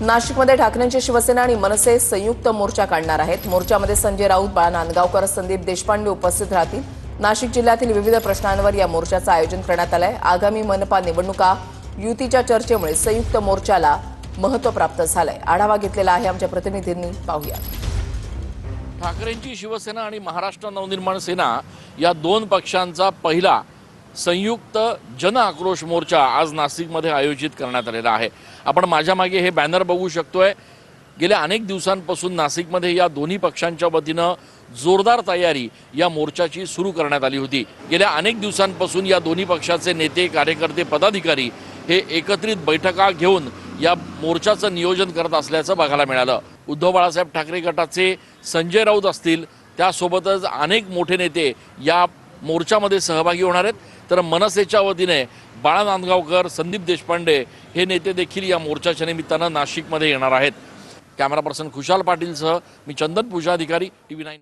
नाशिकमध्ये ठाकरेंची शिवसेना आणि मनसे संयुक्त मोर्चा काढणार आहेत। मोर्चामध्ये संजय राऊत, बाळा नांदगावकर, संदीप देशपांडे उपस्थित राहतील। नाशिक जिल्ह्यातील विविध प्रश्नांवर या मोर्चाचं आयोजन करण्यात आलंय। आगामी मनपा निवडणुका युतीच्या चर्चेमुळे संयुक्त मोर्चाला महत्त्व प्राप्त झालंय। आढावा घेतलेला आहे आमच्या प्रतिनिधींनी, पाहूया। ठाकरेंची शिवसेना आणि महाराष्ट्र नवनिर्माण सेना या दोन पक्षांचा पहिला संयुक्त जन आक्रोश मोर्चा आज नाशिकमध्ये आयोजित करण्यात आलेला आहे। आपण माझ्या मागे हे बॅनर बघू शकतोय। गेल्या अनेक दिवसांपासून नाशिकमध्ये या दोन्ही पक्षांच्या वतीनं जोरदार तयारी या मोर्चाची सुरू करण्यात आली होती। गेल्या अनेक दिवसांपासून या दोन्ही पक्षाचे नेते, कार्यकर्ते, पदाधिकारी हे एकत्रित बैठका घेऊन या मोर्चाचं नियोजन करत असल्याचं बघायला मिळालं। उद्धव बाळासाहेब ठाकरे गटाचे संजय राऊत असतील, त्यासोबतच अनेक मोठे नेते या मोर्चामध्ये सहभागी होणार आहेत। तर मनसेच्या वतीने बाळा नांदगावकर, संदीप देशपांडे हे नेते देखील या मोर्चाच्या निमित्तानं नाशिकमध्ये येणार आहेत। कॅमेरा पर्सन खुशाल पाटीलसह मी चंदन पूजा अधिकारी, TV9।